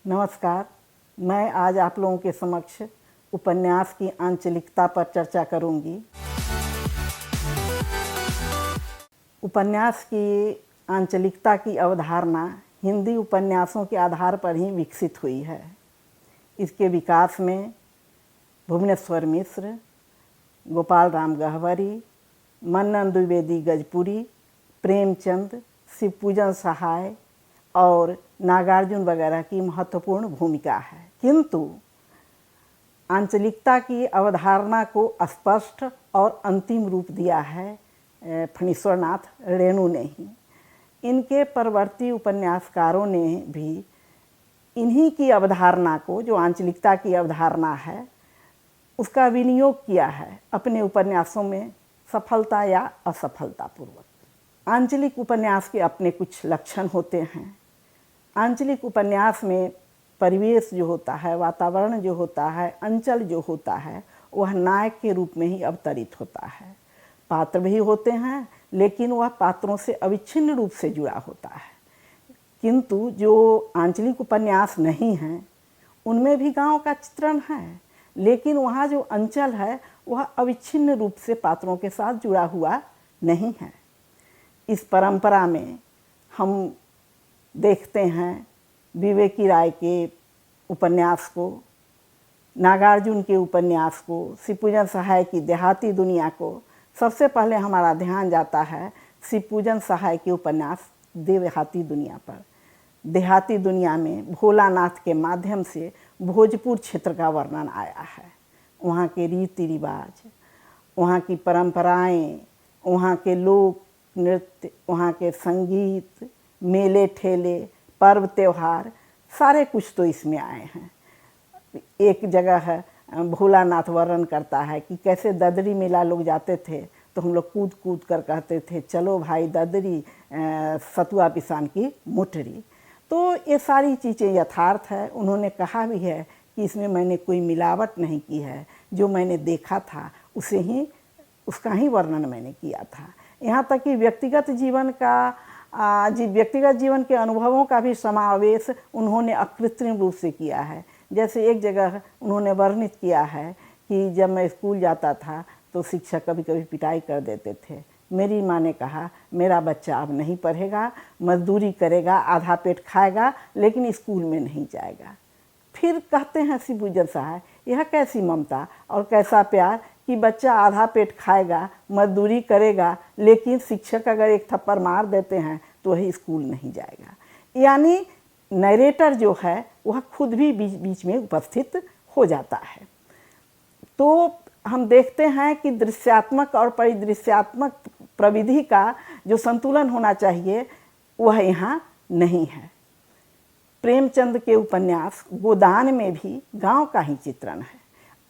नमस्कार। मैं आज आप लोगों के समक्ष उपन्यास की आंचलिकता पर चर्चा करूंगी। उपन्यास की आंचलिकता की अवधारणा हिंदी उपन्यासों के आधार पर ही विकसित हुई है। इसके विकास में भुवनेश्वर मिश्र, गोपाल राम गहवरी, मन्नन द्विवेदी गजपुरी, प्रेमचंद, शिवपूजन सहाय और नागार्जुन वगैरह की महत्वपूर्ण भूमिका है। किंतु आंचलिकता की अवधारणा को स्पष्ट और अंतिम रूप दिया है फणीश्वरनाथ रेणु ने ही। इनके परवर्ती उपन्यासकारों ने भी इन्हीं की अवधारणा को, जो आंचलिकता की अवधारणा है, उसका विनियोग किया है अपने उपन्यासों में, सफलता या असफलतापूर्वक। आंचलिक उपन्यास के अपने कुछ लक्षण होते हैं। आंचलिक उपन्यास में परिवेश जो होता है, वातावरण जो होता है, अंचल जो होता है, वह नायक के रूप में ही अवतरित होता है। पात्र भी होते हैं, लेकिन वह पात्रों से अविच्छिन्न रूप से जुड़ा होता है। किंतु जो आंचलिक उपन्यास नहीं हैं, उनमें भी गांव का चित्रण है, लेकिन वहाँ जो अंचल है वह अविच्छिन्न रूप से पात्रों के साथ जुड़ा हुआ नहीं है। इस परंपरा में हम देखते हैं विवेकी राय के उपन्यास को, नागार्जुन के उपन्यास को, शिवपूजन सहाय की देहाती दुनिया को। सबसे पहले हमारा ध्यान जाता है शिवपूजन सहाय के उपन्यास देहाती दुनिया पर। देहाती दुनिया में भोलानाथ के माध्यम से भोजपुर क्षेत्र का वर्णन आया है। वहाँ के रीति रिवाज, वहाँ की परंपराएं, वहाँ के लोक नृत्य, वहाँ के संगीत, मेले ठेले, पर्व त्योहार, सारे कुछ तो इसमें आए हैं। एक जगह है भोलानाथ वर्णन करता है कि कैसे ददरी मेला लोग जाते थे तो हम लोग कूद कूद कर कहते थे, चलो भाई ददरी सतुआ पिसान की मुठरी। तो ये सारी चीज़ें यथार्थ है। उन्होंने कहा भी है कि इसमें मैंने कोई मिलावट नहीं की है, जो मैंने देखा था उसे ही, उसका ही वर्णन मैंने किया था। यहाँ तक कि व्यक्तिगत जीवन के अनुभवों का भी समावेश उन्होंने अकृत्रिम रूप से किया है। जैसे एक जगह उन्होंने वर्णित किया है कि जब मैं स्कूल जाता था तो शिक्षक कभी कभी पिटाई कर देते थे। मेरी माँ ने कहा, मेरा बच्चा अब नहीं पढ़ेगा, मजदूरी करेगा, आधा पेट खाएगा, लेकिन स्कूल में नहीं जाएगा। फिर कहते हैं शिवपूजन सहाय, यह कैसी ममता और कैसा प्यार कि बच्चा आधा पेट खाएगा, मजदूरी करेगा, लेकिन शिक्षक अगर एक थप्पड़ मार देते हैं तो वही स्कूल नहीं जाएगा। यानी नरेटर जो है वह खुद भी बीच बीच में उपस्थित हो जाता है। तो हम देखते हैं कि दृश्यात्मक और परिदृश्यात्मक प्रविधि का जो संतुलन होना चाहिए वह यहाँ नहीं है। प्रेमचंद के उपन्यास गोदान में भी गांव का ही चित्रण है।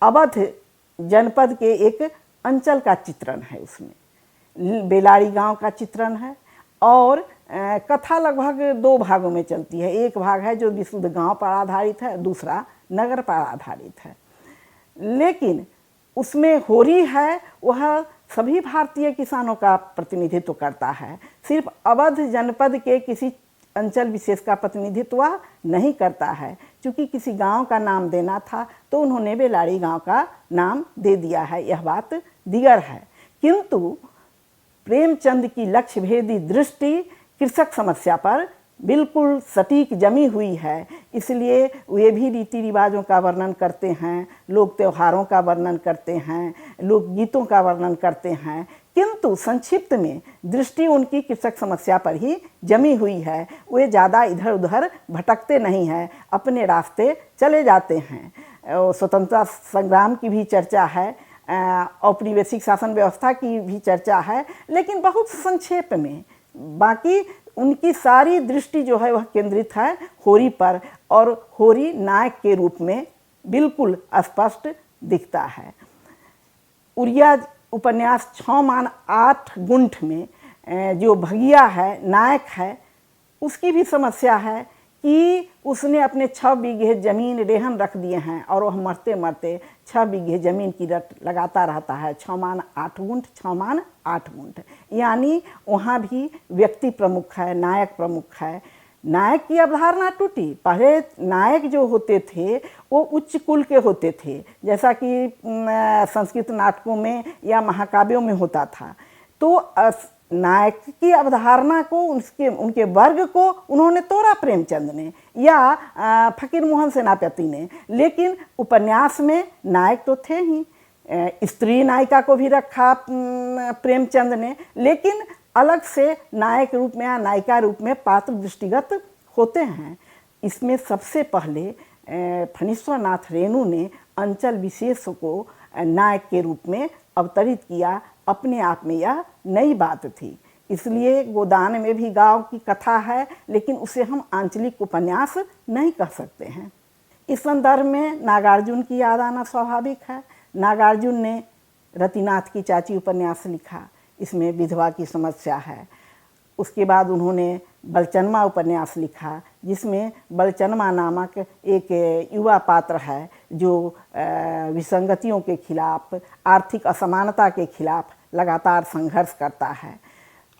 अवध जनपद के एक अंचल का चित्रण है, उसमें बेलाड़ी गांव का चित्रण है। और कथा लगभग दो भागों में चलती है। एक भाग है जो विशुद्ध गांव पर आधारित है, दूसरा नगर पर आधारित है। लेकिन उसमें होरी है, वह सभी भारतीय किसानों का प्रतिनिधित्व करता है, सिर्फ अवध जनपद के किसी अंचल विशेष का प्रतिनिधित्व नहीं करता है। क्योंकि किसी गांव का नाम देना था तो उन्होंने बेलाड़ी गांव का नाम दे दिया है, यह बात दीगर है। किंतु प्रेमचंद की लक्ष्य भेदी दृष्टि कृषक समस्या पर बिल्कुल सटीक जमी हुई है। इसलिए वे भी रीति रिवाजों का वर्णन करते हैं, लोक त्योहारों का वर्णन करते हैं, लोकगीतों का वर्णन करते हैं, किंतु संक्षिप्त में दृष्टि उनकी कृषक समस्या पर ही जमी हुई है। वे ज़्यादा इधर उधर भटकते नहीं हैं, अपने रास्ते चले जाते हैं। स्वतंत्रता संग्राम की भी चर्चा है, औपनिवेशिक शासन व्यवस्था की भी चर्चा है, लेकिन बहुत संक्षेप में। बाकी उनकी सारी दृष्टि जो है वह केंद्रित है होरी पर, और होरी नायक के रूप में बिल्कुल स्पष्ट दिखता है। उड़िया उपन्यास 6 मान 8 गुंठ में जो भगिया है, नायक है, उसकी भी समस्या है कि उसने अपने 6 बीघे ज़मीन रेहन रख दिए हैं और वह मरते मरते 6 बीघे ज़मीन की रट लगाता रहता है। 6 मान 8 गुंठ, 6 मान 8 गुंठ, यानी वहाँ भी व्यक्ति प्रमुख है, नायक प्रमुख है। नायक की अवधारणा टूटी। पहले नायक जो होते थे वो उच्च कुल के होते थे, जैसा कि संस्कृत नाटकों में या महाकाव्यों में होता था। तो नायक की अवधारणा को, उनके वर्ग को उन्होंने तोड़ा प्रेमचंद ने या फकीर मोहन सेनापति ने। लेकिन उपन्यास में नायक तो थे ही, स्त्री नायिका को भी रखा प्रेमचंद ने, लेकिन अलग से नायक रूप में या नायिका रूप में पात्र दृष्टिगत होते हैं। इसमें सबसे पहले फणीश्वर नाथ रेणु ने अंचल विशेष को नायक के रूप में अवतरित किया। अपने आप में यह नई बात थी, इसलिए गोदान में भी गांव की कथा है, लेकिन उसे हम आंचलिक उपन्यास नहीं कह सकते हैं। इस संदर्भ में नागार्जुन की याद आना स्वाभाविक है। नागार्जुन ने रतिनाथ की चाची उपन्यास लिखा, इसमें विधवा की समस्या है। उसके बाद उन्होंने बलचनमा उपन्यास लिखा, जिसमें बलचनमा नामक एक युवा पात्र है जो विसंगतियों के खिलाफ, आर्थिक असमानता के खिलाफ लगातार संघर्ष करता है।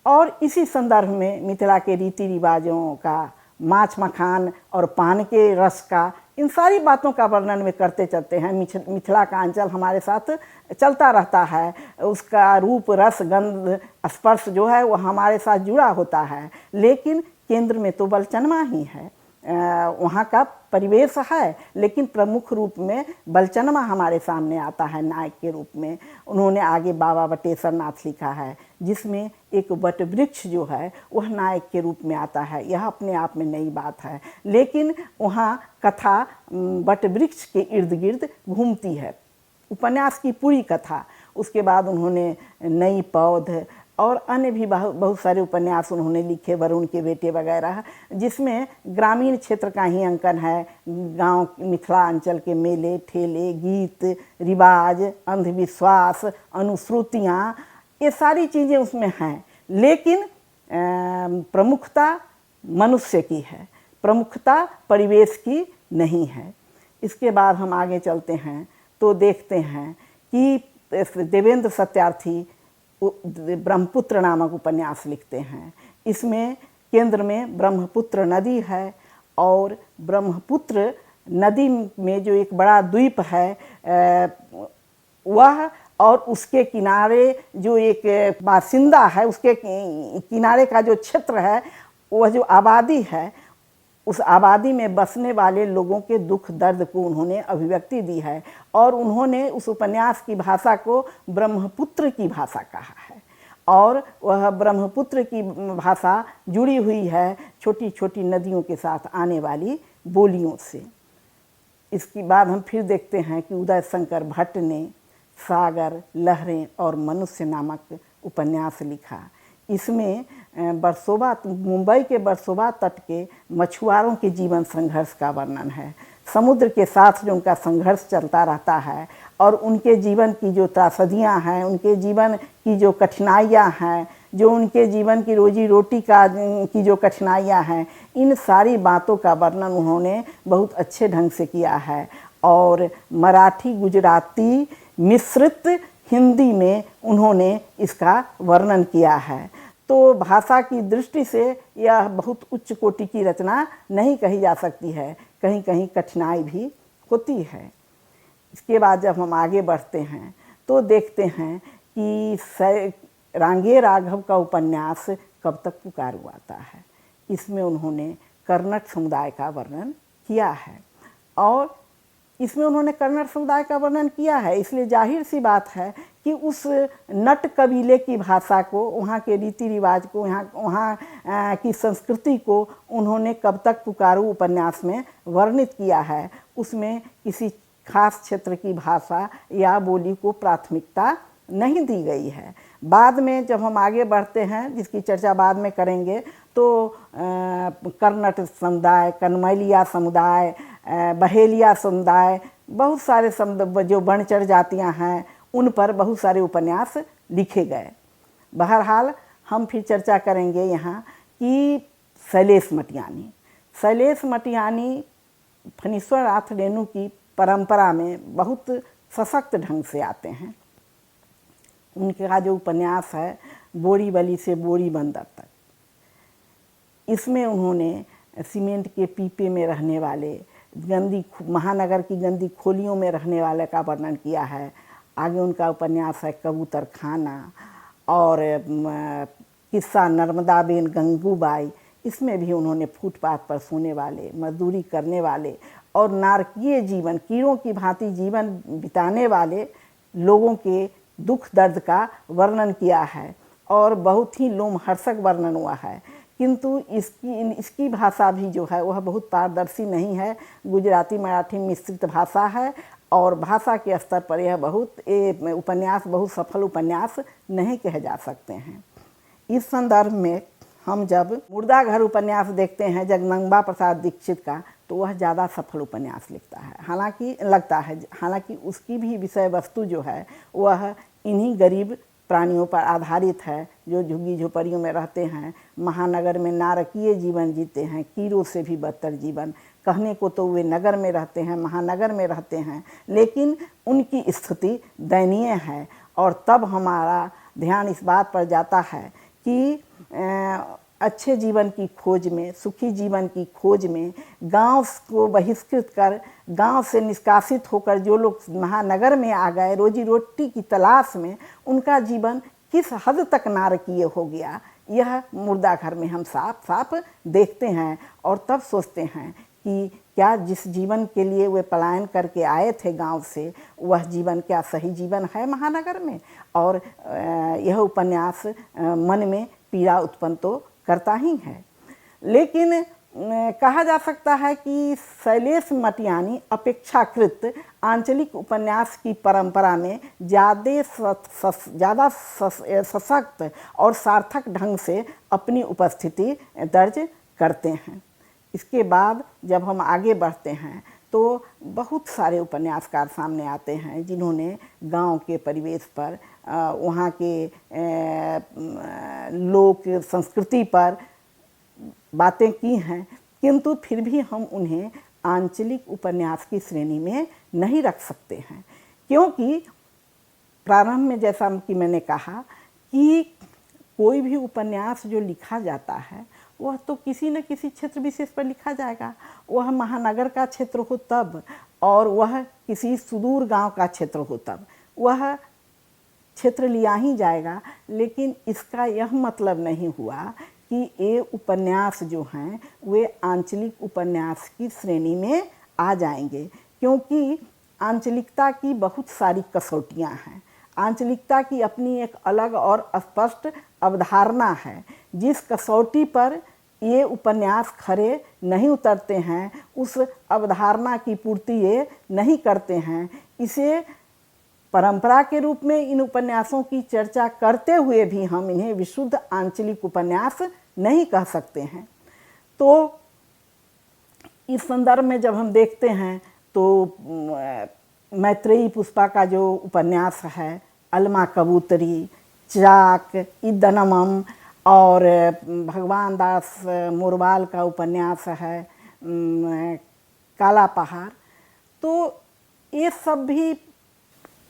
और इसी संदर्भ में मिथिला के रीति रिवाजों का, माछ मखान और पान के रस का, इन सारी बातों का वर्णन में करते चलते हैं। मिथिला का अंचल हमारे साथ चलता रहता है, उसका रूप रस गंध स्पर्श जो है वो हमारे साथ जुड़ा होता है। लेकिन केंद्र में तो बलचनमा ही है, वहाँ का परिवेश है, लेकिन प्रमुख रूप में बलचनमा हमारे सामने आता है नायक के रूप में। उन्होंने आगे बाबा बटेश्वर नाथ लिखा है, जिसमें एक वट वृक्ष जो है वह नायक के रूप में आता है। यह अपने आप में नई बात है, लेकिन वहाँ कथा वट वृक्ष के इर्द गिर्द घूमती है, उपन्यास की पूरी कथा। उसके बाद उन्होंने नई पौध और अन्य भी बहुत सारे उपन्यास उन्होंने लिखे, वरुण के बेटे वगैरह, जिसमें ग्रामीण क्षेत्र का ही अंकन है। गांव मिथिला अंचल के मेले ठेले, गीत रिवाज, अंधविश्वास, अनुश्रुतियाँ, ये सारी चीज़ें उसमें हैं। लेकिन प्रमुखता मनुष्य की है, प्रमुखता परिवेश की नहीं है। इसके बाद हम आगे चलते हैं तो देखते हैं कि देवेंद्र सत्यार्थी ब्रह्मपुत्र नामक उपन्यास लिखते हैं। इसमें केंद्र में ब्रह्मपुत्र नदी है, और ब्रह्मपुत्र नदी में जो एक बड़ा द्वीप है वह, और उसके किनारे जो एक बासिंदा है, उसके किनारे का जो क्षेत्र है, वह जो आबादी है, उस आबादी में बसने वाले लोगों के दुख दर्द को उन्होंने अभिव्यक्ति दी है। और उन्होंने उस उपन्यास की भाषा को ब्रह्मपुत्र की भाषा कहा है, और वह ब्रह्मपुत्र की भाषा जुड़ी हुई है छोटी छोटी नदियों के साथ आने वाली बोलियों से। इसके बाद हम फिर देखते हैं कि उदय शंकर भट्ट ने सागर, लहरें और मनुष्य नामक उपन्यास लिखा। इसमें बरसोबा, मुंबई के बरसोबा तट के मछुआरों के जीवन संघर्ष का वर्णन है। समुद्र के साथ जो उनका संघर्ष चलता रहता है, और उनके जीवन की जो त्रासदियाँ हैं, उनके जीवन की जो कठिनाइयाँ हैं, जो उनके जीवन की रोजी रोटी की जो कठिनाइयाँ हैं, इन सारी बातों का वर्णन उन्होंने बहुत अच्छे ढंग से किया है। और मराठी, गुजराती, मिश्रित हिंदी में उन्होंने इसका वर्णन किया है। तो भाषा की दृष्टि से यह बहुत उच्च कोटि की रचना नहीं कही जा सकती है, कहीं कहीं कठिनाई भी होती है। इसके बाद जब हम आगे बढ़ते हैं तो देखते हैं कि रांगे राघव का उपन्यास कब तक पुकारू आता है। इसमें उन्होंने कर्नट समुदाय का वर्णन किया है, और इसमें उन्होंने कन्नड़ समुदाय का वर्णन किया है, इसलिए जाहिर सी बात है कि उस नट कबीले की भाषा को, वहाँ के रीति रिवाज को, वहाँ की संस्कृति को उन्होंने कब तक पुकारू उपन्यास में वर्णित किया है। उसमें किसी खास क्षेत्र की भाषा या बोली को प्राथमिकता नहीं दी गई है। बाद में जब हम आगे बढ़ते हैं, जिसकी चर्चा बाद में करेंगे, तो कर्नट समुदाय, कनमैलिया समुदाय, बहेलिया समुदाय, बहुत सारे जो वनचर जातियाँ हैं, उन पर बहुत सारे उपन्यास लिखे गए। बहरहाल हम फिर चर्चा करेंगे यहाँ कि शैलेश मटियानी फणीश्वर नाथ रेणु की परंपरा में बहुत सशक्त ढंग से आते हैं। उनका जो उपन्यास है बोरीवली से बोरी बंदर तक, इसमें उन्होंने सीमेंट के पीपे में रहने वाले, गंदी महानगर की गंदी खोलियों में रहने वाले का वर्णन किया है। आगे उनका उपन्यास है कबूतर खाना और किस्सा नर्मदाबेन गंगूबाई। इसमें भी उन्होंने फुटपाथ पर सोने वाले, मजदूरी करने वाले और नारकीय जीवन, कीड़ों की भांति जीवन बिताने वाले लोगों के दुख दर्द का वर्णन किया है और बहुत ही लोमहर्षक वर्णन हुआ है। किंतु इसकी भाषा भी जो है वह बहुत पारदर्शी नहीं है, गुजराती मराठी मिश्रित भाषा है और भाषा के स्तर पर यह उपन्यास बहुत सफल उपन्यास नहीं कहे जा सकते हैं। इस संदर्भ में हम जब मुर्दा घर उपन्यास देखते हैं जगदम्बा प्रसाद दीक्षित का, तो वह ज़्यादा सफल उपन्यास लिखता है, हालांकि उसकी भी विषय वस्तु जो है वह इन्हीं गरीब प्राणियों पर आधारित है जो झुग्गी झोपड़ियों में रहते हैं, महानगर में नारकीय जीवन जीते हैं, कीड़ों से भी बदतर जीवन। कहने को तो वे नगर में रहते हैं, महानगर में रहते हैं, लेकिन उनकी स्थिति दयनीय है। और तब हमारा ध्यान इस बात पर जाता है कि अच्छे जीवन की खोज में, सुखी जीवन की खोज में गांव को बहिष्कृत कर, गांव से निष्कासित होकर जो लोग महानगर में आ गए रोजी रोटी की तलाश में, उनका जीवन किस हद तक नारकीय हो गया, यह मुर्दा घर में हम साफ साफ देखते हैं। और तब सोचते हैं कि क्या जिस जीवन के लिए वे पलायन करके आए थे गांव से, वह जीवन क्या सही जीवन है महानगर में। और यह उपन्यास मन में पीड़ा उत्पन्न तो करता ही है। लेकिन कहा जा सकता है कि शैलेश मटियानी अपेक्षाकृत आंचलिक उपन्यास की परंपरा में ज़्यादा सशक्त और सार्थक ढंग से अपनी उपस्थिति दर्ज करते हैं। इसके बाद जब हम आगे बढ़ते हैं तो बहुत सारे उपन्यासकार सामने आते हैं जिन्होंने गांव के परिवेश पर, वहाँ के लोक संस्कृति पर बातें की हैं, किंतु फिर भी हम उन्हें आंचलिक उपन्यास की श्रेणी में नहीं रख सकते हैं, क्योंकि प्रारंभ में जैसा कि मैंने कहा कि कोई भी उपन्यास जो लिखा जाता है वह तो किसी न किसी क्षेत्र विशेष पर लिखा जाएगा। वह महानगर का क्षेत्र हो तब, और वह किसी सुदूर गांव का क्षेत्र हो तब, वह क्षेत्र लिया ही जाएगा। लेकिन इसका यह मतलब नहीं हुआ कि ये उपन्यास जो हैं वे आंचलिक उपन्यास की श्रेणी में आ जाएंगे, क्योंकि आंचलिकता की बहुत सारी कसौटियाँ हैं। आंचलिकता की अपनी एक अलग और स्पष्ट अवधारणा है। जिस कसौटी पर ये उपन्यास खरे नहीं उतरते हैं, उस अवधारणा की पूर्ति ये नहीं करते हैं। इसे परंपरा के रूप में इन उपन्यासों की चर्चा करते हुए भी हम इन्हें विशुद्ध आंचलिक उपन्यास नहीं कह सकते हैं। तो इस संदर्भ में जब हम देखते हैं तो मैत्रेयी पुष्पा का जो उपन्यास है अलमा कबूतरी, चाक, इदनमम, और भगवान दास मोरवाल का उपन्यास है काला पहाड़, तो ये सब भी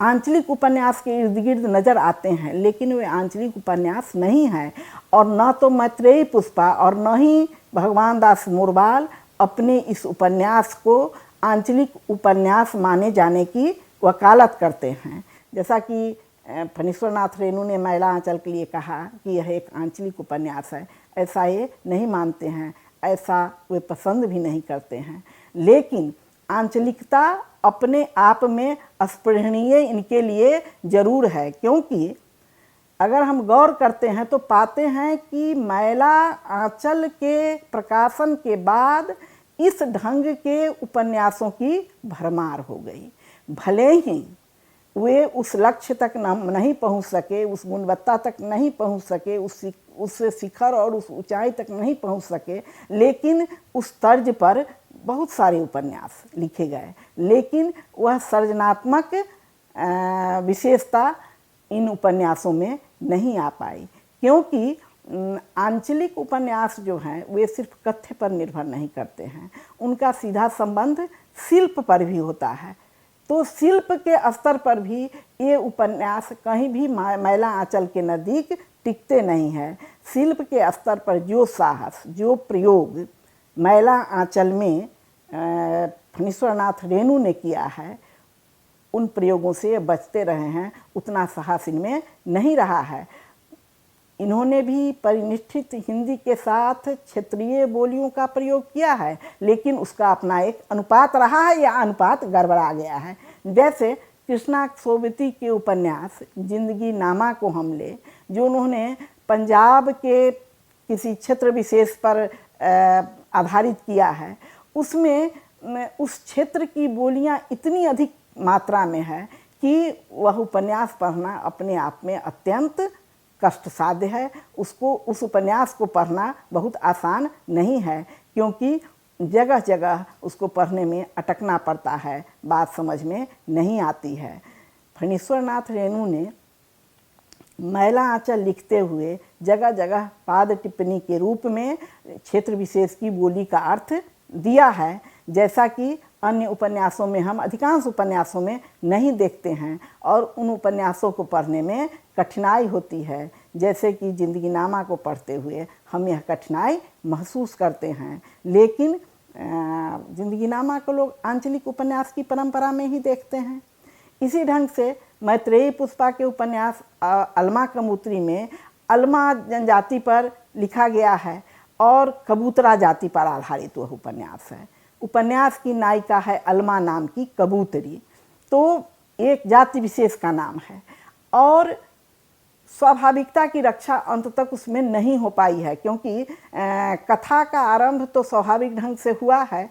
आंचलिक उपन्यास के इर्द गिर्द नज़र आते हैं, लेकिन वे आंचलिक उपन्यास नहीं हैं। और न तो मैत्रेयी पुष्पा और न ही भगवान दास मोरवाल अपने इस उपन्यास को आंचलिक उपन्यास माने जाने की वकालत करते हैं। जैसा कि फणीश्वरनाथ रेणु ने मैला आंचल के लिए कहा कि यह एक आंचलिक उपन्यास है, ऐसा ये नहीं मानते हैं, ऐसा वे पसंद भी नहीं करते हैं। लेकिन आंचलिकता अपने आप में स्पृहणीय इनके लिए जरूर है, क्योंकि अगर हम गौर करते हैं तो पाते हैं कि मैला आंचल के प्रकाशन के बाद इस ढंग के उपन्यासों की भरमार हो गई। भले ही वे उस लक्ष्य तक नहीं पहुंच सके, उस गुणवत्ता तक नहीं पहुंच सके, उस शिखर और उस ऊंचाई तक नहीं पहुंच सके, लेकिन उस तर्ज पर बहुत सारे उपन्यास लिखे गए। लेकिन वह सृजनात्मक विशेषता इन उपन्यासों में नहीं आ पाई, क्योंकि आंचलिक उपन्यास जो हैं वे सिर्फ कथ्य पर निर्भर नहीं करते हैं, उनका सीधा संबंध शिल्प पर भी होता है। तो शिल्प के स्तर पर भी ये उपन्यास कहीं भी मैला आंचल के नज़दीक टिकते नहीं हैं। शिल्प के स्तर पर जो साहस, जो प्रयोग मैला आंचल में फणीश्वरनाथ रेणु ने किया है, उन प्रयोगों से बचते रहे हैं, उतना साहस इनमें नहीं रहा है। इन्होंने भी परिनिष्ठित हिंदी के साथ क्षेत्रीय बोलियों का प्रयोग किया है, लेकिन उसका अपना एक अनुपात रहा है या अनुपात गड़बड़ा गया है। जैसे कृष्णा सोबती के उपन्यास जिंदगी नामा को हम ले, जो उन्होंने पंजाब के किसी क्षेत्र विशेष पर आधारित किया है, उसमें उस क्षेत्र की बोलियां इतनी अधिक मात्रा में है कि वह उपन्यास पढ़ना अपने आप में अत्यंत कष्ट साध्य है। उसको उस उपन्यास को पढ़ना बहुत आसान नहीं है, क्योंकि जगह जगह उसको पढ़ने में अटकना पड़ता है, बात समझ में नहीं आती है। फणीश्वरनाथ रेणु ने मैला आंचल लिखते हुए जगह जगह पाद टिप्पणी के रूप में क्षेत्र विशेष की बोली का अर्थ दिया है, जैसा कि अन्य उपन्यासों में हम अधिकांश उपन्यासों में नहीं देखते हैं और उन उपन्यासों को पढ़ने में कठिनाई होती है। जैसे कि जिंदगी नामा को पढ़ते हुए हम यह कठिनाई महसूस करते हैं, लेकिन जिंदगी नामा को लोग आंचलिक उपन्यास की परंपरा में ही देखते हैं। इसी ढंग से मैत्रेयी पुष्पा के उपन्यास अलमा कबूतरी में अलमा जनजाति पर लिखा गया है और कबूतरा जाति पर आधारित वह उपन्यास है। उपन्यास की नायिका है अलमा नाम की कबूतरी, तो एक जाति विशेष का नाम है और स्वाभाविकता की रक्षा अंत तक उसमें नहीं हो पाई है, क्योंकि कथा का आरंभ तो स्वाभाविक ढंग से हुआ है,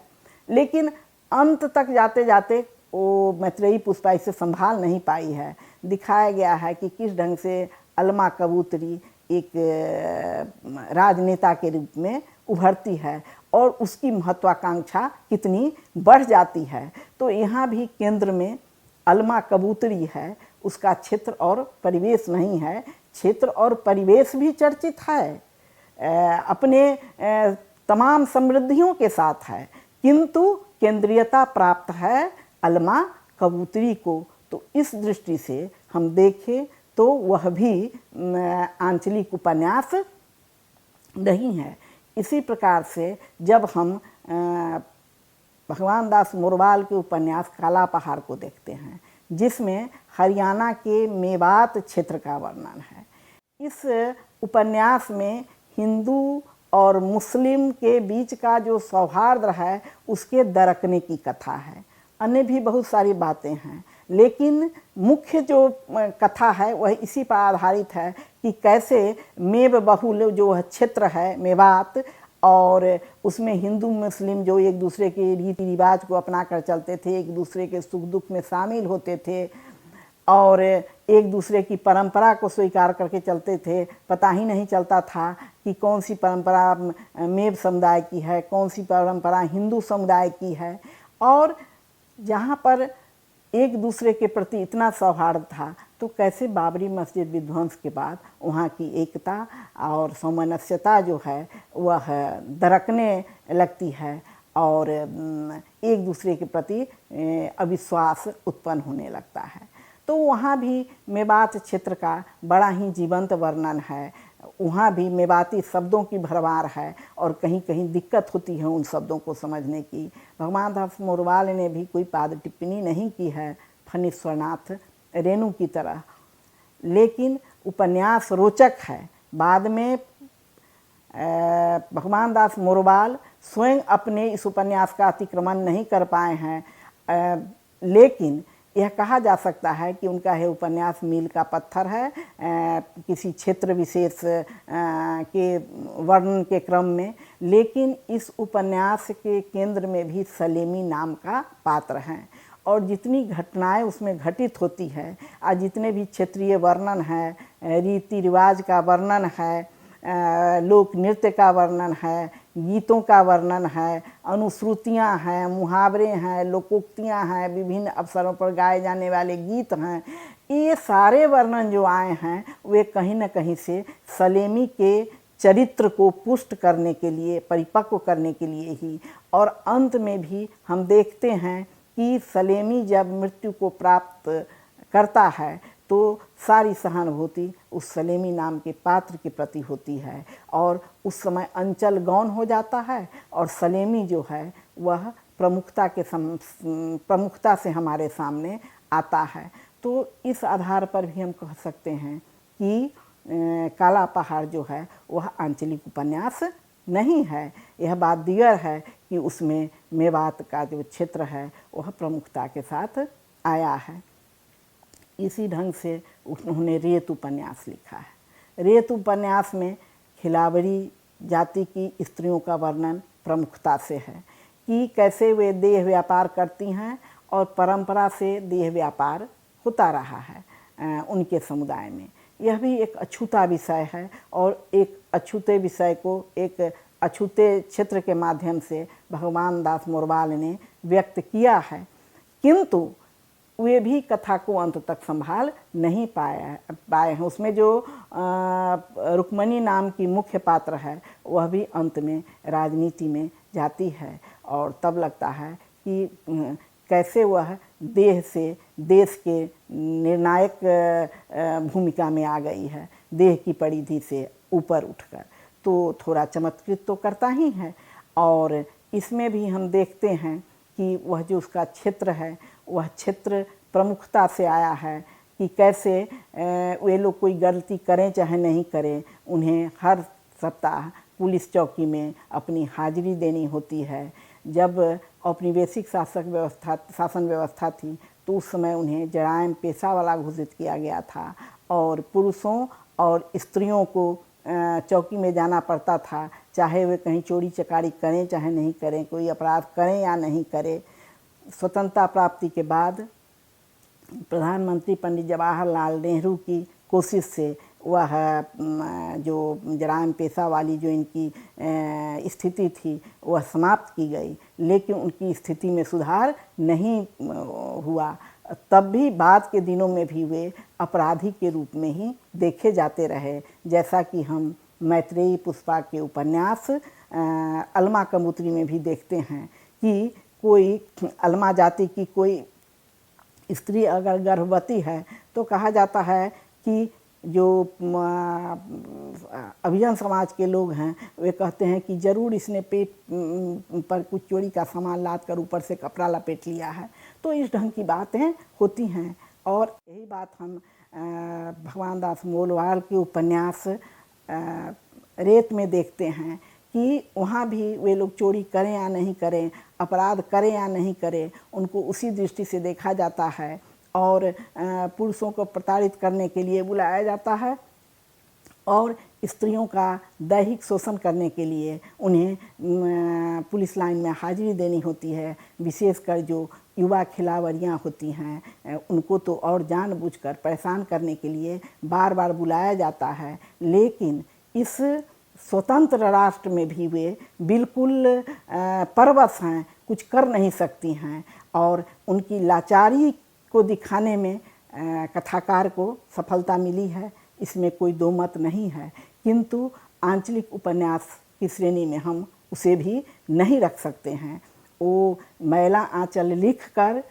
लेकिन अंत तक जाते जाते वो मैत्रेयी पुष्पा इसे संभाल नहीं पाई है। दिखाया गया है कि किस ढंग से अलमा कबूतरी एक राजनेता के रूप में उभरती है और उसकी महत्वाकांक्षा कितनी बढ़ जाती है। तो यहाँ भी केंद्र में अलमा कबूतरी है, उसका क्षेत्र और परिवेश नहीं है। क्षेत्र और परिवेश भी चर्चित है, अपने तमाम समृद्धियों के साथ है, किंतु केंद्रीयता प्राप्त है अलमा कबूतरी को। तो इस दृष्टि से हम देखें तो वह भी आंचलिक उपन्यास नहीं है। इसी प्रकार से जब हम भगवान दास मोरवाल के उपन्यास काला पहाड़ को देखते हैं, जिसमें हरियाणा के मेवात क्षेत्र का वर्णन है, इस उपन्यास में हिंदू और मुस्लिम के बीच का जो सौहार्द है उसके दरकने की कथा है। अन्य भी बहुत सारी बातें हैं, लेकिन मुख्य जो कथा है वह इसी पर आधारित है कि कैसे मेव बहुल जो क्षेत्र है मेवात, और उसमें हिंदू मुस्लिम जो एक दूसरे के रीति रिवाज को अपना कर चलते थे, एक दूसरे के सुख दुख में शामिल होते थे और एक दूसरे की परंपरा को स्वीकार करके चलते थे। पता ही नहीं चलता था कि कौन सी परंपरा मेव समुदाय की है, कौन सी परंपरा हिंदू समुदाय की है। और जहाँ पर एक दूसरे के प्रति इतना सौहार्द था, तो कैसे बाबरी मस्जिद विध्वंस के बाद वहाँ की एकता और सामंजस्यता जो है वह दरकने लगती है और एक दूसरे के प्रति अविश्वास उत्पन्न होने लगता है। तो वहाँ भी मेवात क्षेत्र का बड़ा ही जीवंत वर्णन है। वहाँ भी मेवाती शब्दों की भरमार है और कहीं कहीं दिक्कत होती है उन शब्दों को समझने की। भगवान दास मोरवाल ने भी कोई पाद टिप्पणी नहीं की है फणीश्वरनाथ रेणु की तरह, लेकिन उपन्यास रोचक है। बाद में भगवान दास मोरवाल स्वयं अपने इस उपन्यास का अतिक्रमण नहीं कर पाए हैं, लेकिन यह कहा जा सकता है कि उनका यह उपन्यास मील का पत्थर है किसी क्षेत्र विशेष के वर्णन के क्रम में। लेकिन इस उपन्यास के केंद्र में भी सलेमी नाम का पात्र हैं और जितनी घटनाएं उसमें घटित होती है और जितने भी क्षेत्रीय वर्णन है, रीति रिवाज का वर्णन है, लोक नृत्य का वर्णन है, गीतों का वर्णन है, अनुश्रुतियाँ हैं, मुहावरे हैं, लोकोक्तियाँ हैं, विभिन्न अवसरों पर गाए जाने वाले गीत हैं, ये सारे वर्णन जो आए हैं वे कहीं न कहीं से सलेमी के चरित्र को पुष्ट करने के लिए, परिपक्व करने के लिए ही। और अंत में भी हम देखते हैं कि सलेमी जब मृत्यु को प्राप्त करता है तो सारी सहानुभूति उस सलेमी नाम के पात्र के प्रति होती है और उस समय अंचल गौन हो जाता है और सलेमी जो है वह प्रमुखता से हमारे सामने आता है। तो इस आधार पर भी हम कह सकते हैं कि काला पहाड़ जो है वह आंचलिक उपन्यास नहीं है। यह बात दीगर है कि उसमें मेवात का जो क्षेत्र है वह प्रमुखता के साथ आया है। इसी ढंग से उन्होंने रेत उपन्यास लिखा है। रेत उपन्यास में खिलावरी जाति की स्त्रियों का वर्णन प्रमुखता से है कि कैसे वे देह व्यापार करती हैं और परंपरा से देह व्यापार होता रहा है उनके समुदाय में। यह भी एक अछूता विषय है और एक अछूते विषय को एक अछूते क्षेत्र के माध्यम से भगवान दास मोरवाल ने व्यक्त किया है, किंतु वे भी कथा को अंत तक संभाल नहीं पाए हैं। उसमें जो रुक्मणी नाम की मुख्य पात्र है वह भी अंत में राजनीति में जाती है और तब लगता है कि कैसे वह देह से देश के निर्णायक भूमिका में आ गई है, देह की परिधि से ऊपर उठकर। तो थोड़ा चमत्कृत तो करता ही है और इसमें भी हम देखते हैं कि वह जो उसका क्षेत्र है वह क्षेत्र प्रमुखता से आया है कि कैसे वे लोग कोई गलती करें चाहे नहीं करें, उन्हें हर सप्ताह पुलिस चौकी में अपनी हाजिरी देनी होती है। जब औपनिवेशिक शासन व्यवस्था थी तो उस समय उन्हें जराइम पेशा वाला घोषित किया गया था और पुरुषों और स्त्रियों को चौकी में जाना पड़ता था, चाहे वे कहीं चोरी चकारी करें चाहे नहीं करें, कोई अपराध करें या नहीं करें। स्वतंत्रता प्राप्ति के बाद प्रधानमंत्री पंडित जवाहरलाल नेहरू की कोशिश से वह जो जराइम पेशा वाली जो इनकी स्थिति थी वह समाप्त की गई, लेकिन उनकी स्थिति में सुधार नहीं हुआ। तब भी बाद के दिनों में भी वे अपराधी के रूप में ही देखे जाते रहे, जैसा कि हम मैत्रेयी पुष्पा के उपन्यास अलमा कबूतरी में भी देखते हैं कि कोई अलमा जाति की कोई स्त्री अगर गर्भवती है तो कहा जाता है कि जो अभिजन समाज के लोग हैं वे कहते हैं कि ज़रूर इसने पेट पर कुछ चोरी का सामान लाद कर ऊपर से कपड़ा लपेट लिया है। तो इस ढंग की बातें होती हैं और यही बात हम भगवान दास मोरवाल के उपन्यास रेत में देखते हैं कि वहाँ भी वे लोग चोरी करें या नहीं करें, अपराध करें या नहीं करें, उनको उसी दृष्टि से देखा जाता है और पुरुषों को प्रताड़ित करने के लिए बुलाया जाता है और स्त्रियों का दैहिक शोषण करने के लिए उन्हें पुलिस लाइन में हाजिरी देनी होती है। विशेषकर जो युवा खिलावरियाँ होती हैं उनको तो और जानबूझकर परेशान करने के लिए बार बार बुलाया जाता है, लेकिन इस स्वतंत्र राष्ट्र में भी वे बिल्कुल परवश हैं, कुछ कर नहीं सकती हैं और उनकी लाचारी को दिखाने में कथाकार को सफलता मिली है, इसमें कोई दो मत नहीं है। किंतु आंचलिक उपन्यास की श्रेणी में हम उसे भी नहीं रख सकते हैं। वो मैला आंचल लिखकर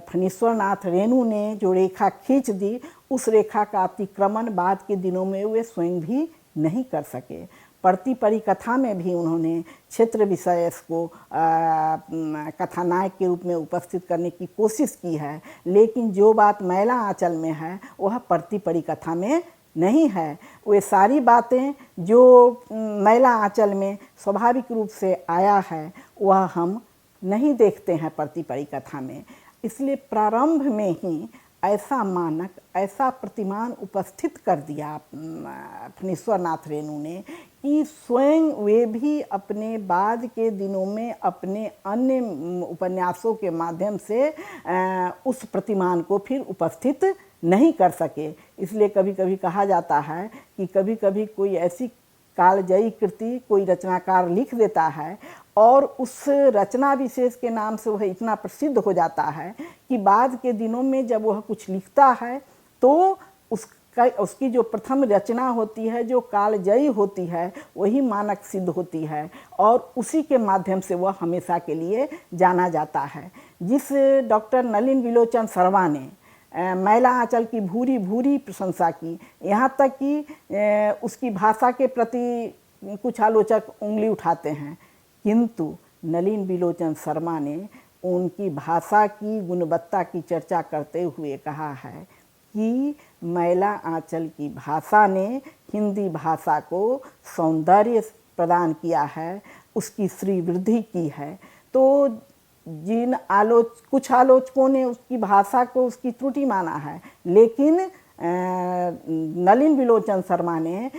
फणीश्वर नाथ रेणु ने जो रेखा खींच दी, उस रेखा का अतिक्रमण बाद के दिनों में वे स्वयं भी नहीं कर सके। पढ़ती पढ़ी कथा में भी उन्होंने क्षेत्र विषय को कथानायक के रूप में उपस्थित करने की कोशिश की है, लेकिन जो बात मैला आंचल में है वह पढ़ती पढ़ी कथा में नहीं है। वे सारी बातें जो मैला आंचल में स्वाभाविक रूप से आया है वह हम नहीं देखते हैं पढ़ती पढ़ी कथा में। इसलिए प्रारंभ में ही ऐसा मानक, ऐसा प्रतिमान उपस्थित कर दिया फणीश्वर नाथ रेणु ने कि स्वयं वे भी अपने बाद के दिनों में अपने अन्य उपन्यासों के माध्यम से उस प्रतिमान को फिर उपस्थित नहीं कर सके। इसलिए कभी कभी कहा जाता है कि कभी कभी कोई ऐसी कालजयी कृति कोई रचनाकार लिख देता है और उस रचना विशेष के नाम से वह इतना प्रसिद्ध हो जाता है कि बाद के दिनों में जब वह कुछ लिखता है तो उसकी जो प्रथम रचना होती है, जो कालजयी होती है, वही मानक सिद्ध होती है और उसी के माध्यम से वह हमेशा के लिए जाना जाता है। जिस डॉक्टर नलिन विलोचन शर्मा ने मैला आंचल की भूरी भूरी प्रशंसा की। यहाँ तक कि उसकी भाषा के प्रति कुछ आलोचक उंगली उठाते हैं, किंतु नलिन बिलोचन शर्मा ने उनकी भाषा की गुणवत्ता की चर्चा करते हुए कहा है कि मैला आंचल की भाषा ने हिंदी भाषा को सौंदर्य प्रदान किया है, उसकी श्रीवृद्धि की है। तो कुछ आलोचकों ने उसकी भाषा को उसकी त्रुटि माना है, लेकिन नलिन बिलोचन शर्मा ने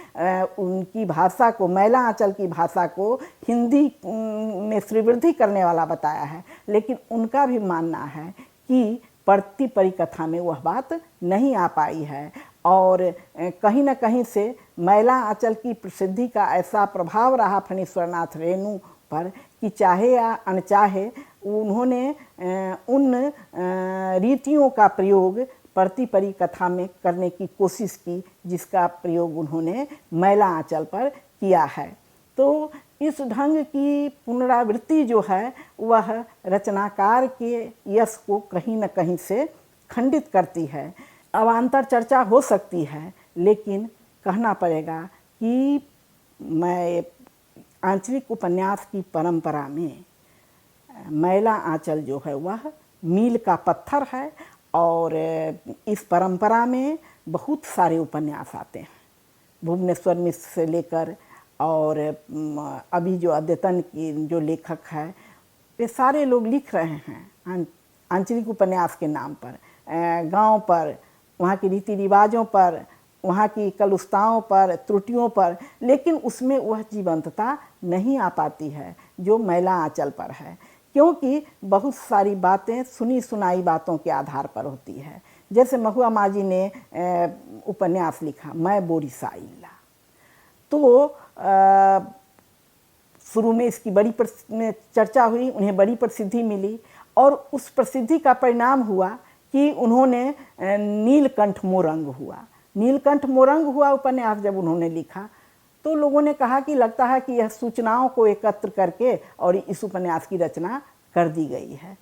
उनकी भाषा को, मैला आंचल की भाषा को हिंदी में श्रीवृद्धि करने वाला बताया है। लेकिन उनका भी मानना है कि पढ़ती परिकथा में वह बात नहीं आ पाई है और कहीं न कहीं से मैला आंचल की प्रसिद्धि का ऐसा प्रभाव रहा फणीश्वरनाथ रेणु पर कि चाहे या अनचाहे उन्होंने उन रीतियों का प्रयोग पढ़ती परिकथा में करने की कोशिश की जिसका प्रयोग उन्होंने मैला आंचल पर किया है। तो इस ढंग की पुनरावृत्ति जो है वह रचनाकार के यश को कहीं न कहीं से खंडित करती है। अवान्तर चर्चा हो सकती है, लेकिन कहना पड़ेगा कि मैं आंचलिक उपन्यास की परंपरा में मैला आंचल जो है वह मील का पत्थर है और इस परंपरा में बहुत सारे उपन्यास आते हैं। भुवनेश्वर मिश्र से लेकर और अभी जो अद्यतन की जो लेखक है वे सारे लोग लिख रहे हैं आंचलिक उपन्यास के नाम पर, गांव पर, वहाँ के रीति रिवाजों पर, वहाँ की कलुषताओं पर, त्रुटियों पर, लेकिन उसमें वह जीवंतता नहीं आ पाती है जो मैला आंचल पर है, क्योंकि बहुत सारी बातें सुनी सुनाई बातों के आधार पर होती है। जैसे महुआ माझी ने उपन्यास लिखा मैं बोरिसा इल्ला, तो शुरू में इसकी बड़ी चर्चा हुई, उन्हें बड़ी प्रसिद्धि मिली और उस प्रसिद्धि का परिणाम हुआ कि उन्होंने नीलकंठ मोरंग हुआ। नीलकंठ मोरंग हुआ उपन्यास जब उन्होंने लिखा तो लोगों ने कहा कि लगता है कि यह सूचनाओं को एकत्र करके और इस उपन्यास की रचना कर दी गई है।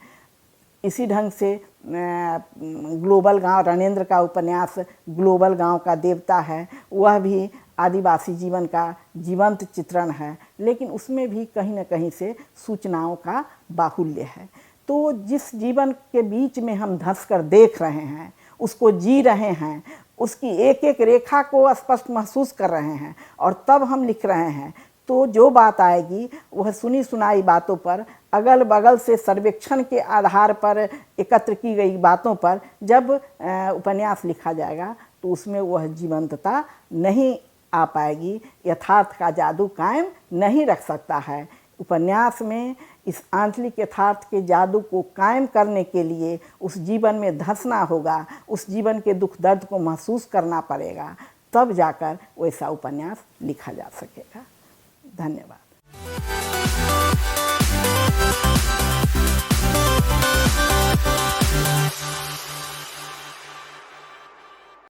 इसी ढंग से ग्लोबल गांव, रणेंद्र का उपन्यास ग्लोबल गांव का देवता है, वह भी आदिवासी जीवन का जीवंत चित्रण है, लेकिन उसमें भी कहीं न कहीं से सूचनाओं का बाहुल्य है। तो जिस जीवन के बीच में हम धंस कर देख रहे हैं, उसको जी रहे हैं, उसकी एक एक रेखा को स्पष्ट महसूस कर रहे हैं और तब हम लिख रहे हैं, तो जो बात आएगी वह सुनी सुनाई बातों पर, अगल बगल से सर्वेक्षण के आधार पर एकत्र की गई बातों पर जब उपन्यास लिखा जाएगा तो उसमें वह जीवंतता नहीं आ पाएगी, यथार्थ का जादू कायम नहीं रख सकता है। उपन्यास में इस आंचलिक यथार्थ के जादू को कायम करने के लिए उस जीवन में धंसना होगा, उस जीवन के दुख दर्द को महसूस करना पड़ेगा, तब जाकर वैसा उपन्यास लिखा जा सकेगा। धन्यवाद।